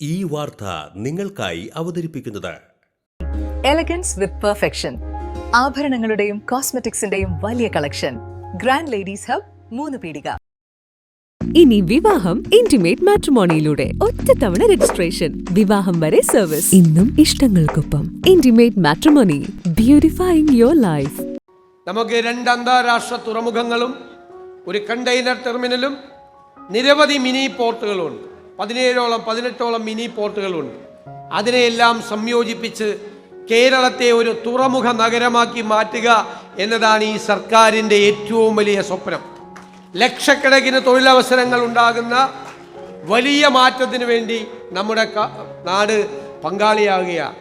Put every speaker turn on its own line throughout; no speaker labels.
ഈ വാർത്ത നിങ്ങൾക്കായി അവതരിപ്പിക്കുന്നത്
എലഗൻസ് വിത്ത് പെർഫെക്ഷൻ, ആഭരണങ്ങളുടെയും കോസ്മെറ്റിക്സിന്റെയും വലിയ കളക്ഷൻ. ഗ്രാൻഡ് ലേഡീസ് ഹബ്, 3 പീടിക.
ഇനി വിവാഹം ഇന്റിമേറ്റ് മാട്രിമോണിയിലൂടെ ഒറ്റത്തവണ രജിസ്ട്രേഷൻ, വിവാഹം വരെ സർവീസ്. ഇന്നും ഇഷ്ടങ്ങൾക്കൊപ്പം ഇന്റിമേറ്റ് മാട്രിമോണി, ബ്യൂട്ടിഫൈയിങ് യുവർ ലൈഫ്.
നമുക്ക് 2 അന്താരാഷ്ട്ര തുറമുഖങ്ങളും ഒരു കണ്ടെയ്നർ ടെർമിനലും നിരവധി മിനി പോർട്ടുകളുണ്ട്. 17-18 മിനി പോർട്ടുകളുണ്ട്. അതിനെയെല്ലാം സംയോജിപ്പിച്ച് കേരളത്തെ ഒരു തുറമുഖ നഗരമാക്കി മാറ്റുക എന്നതാണ് ഈ സർക്കാരിൻ്റെ ഏറ്റവും വലിയ സ്വപ്നം. ലക്ഷക്കണക്കിന് തൊഴിലവസരങ്ങൾ ഉണ്ടാകുന്ന വലിയ മാറ്റത്തിന് വേണ്ടി നമ്മുടെ നാട് പങ്കാളിയാകുകയാണ്.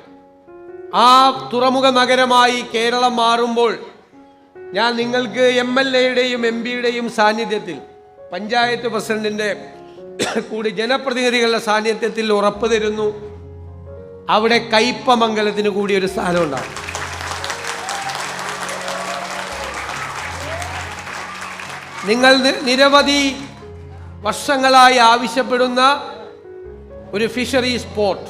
ആ തുറമുഖ നഗരമായി കേരളം മാറുമ്പോൾ ഞാൻ നിങ്ങൾക്ക് MLA-യുടെയും MP-യുടെയും സാന്നിധ്യത്തിൽ, പഞ്ചായത്ത് പ്രസിഡന്റിൻ്റെ കൂടി ജനപ്രതിനിധികളുടെ സാന്നിധ്യത്തിൽ ഉറപ്പ് തരുന്നു, അവിടെ കയ്പമംഗലത്തിന് കൂടി ഒരു സ്ഥാനം ഉണ്ടാകും. നിങ്ങൾ നിരവധി വർഷങ്ങളായി ആവശ്യപ്പെടുന്ന ഒരു ഫിഷറീസ് പോർട്ട്,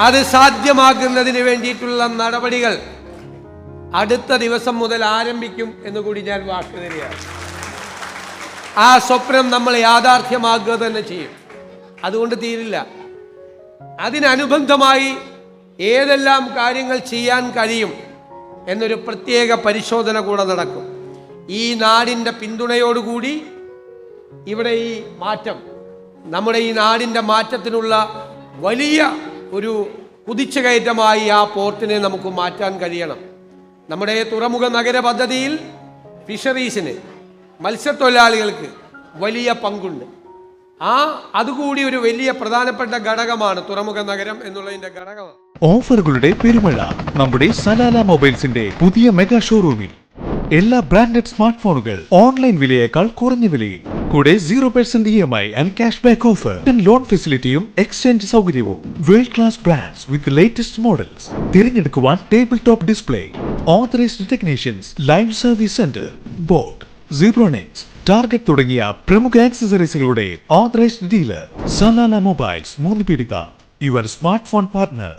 അത് സാധ്യമാക്കുന്നതിന് വേണ്ടിയിട്ടുള്ള നടപടികൾ അടുത്ത ദിവസം മുതൽ ആരംഭിക്കും എന്ന് കൂടി ഞാൻ വാക്ക് തരികയാണ്. ആ സ്വപ്നം നമ്മൾ യാഥാർത്ഥ്യമാക്കുക തന്നെ ചെയ്യും. അതുകൊണ്ട് തീരില്ല. അതിനനുബന്ധമായി ഏതെല്ലാം കാര്യങ്ങൾ ചെയ്യാൻ കഴിയും എന്നൊരു പ്രത്യേക പരിശോധന കൂടെ നടക്കും. ഈ നാടിൻ്റെ പിന്തുണയോടുകൂടി ഇവിടെ ഈ മാറ്റം, നമ്മുടെ ഈ നാടിൻ്റെ മാറ്റത്തിനുള്ള വലിയ ഒരു കുതിച്ചുകയറ്റമായി ആ പോർട്ടിനെ നമുക്ക് മാറ്റാൻ കഴിയണം. നമ്മുടെ തുറമുഖ നഗര പദ്ധതിയിൽ ഫിഷറീസിന്, മത്സ്യത്തൊഴിലാളികൾക്ക് വലിയ പങ്കുണ്ട്. അതുകൂടി ഒരു വലിയ പ്രധാനപ്പെട്ട ഘടകമാണ് തുറമുഖ നഗരം എന്നുള്ളതിന്റെ ഘടകമാണ്.
ഓഫറുകളുടെ പെരുമഴ നമ്മുടെ സലാല മൊബൈൽസിന്റെ പുതിയ മെഗാ ഷോറൂമിൽ. എല്ലാ ബ്രാൻഡഡ് സ്മാർട്ട് ഫോണുകൾ ഓൺലൈൻ വിലയേക്കാൾ കുറഞ്ഞ വിലയിൽ, കൂടെ 0% EMI and cash back offer, loan ഫെസിലിറ്റിയും എക്സ്ചേഞ്ച് സൗകര്യവും. World class brands with latest models. തിരഞ്ഞെടുക്കുവാൻ table top display, authorised technicians, live service centre, Boat, Zebronics, target തുടങ്ങിയ പ്രമുഖ ആക്സസറീസുകളുടെ ഓതറൈസ്ഡ് ഡീലർ. സലാല മൊബൈൽസ്, 3 പീടിക, യുവർ സ്മാർട്ട് ഫോൺ പാർട്ട്ണർ.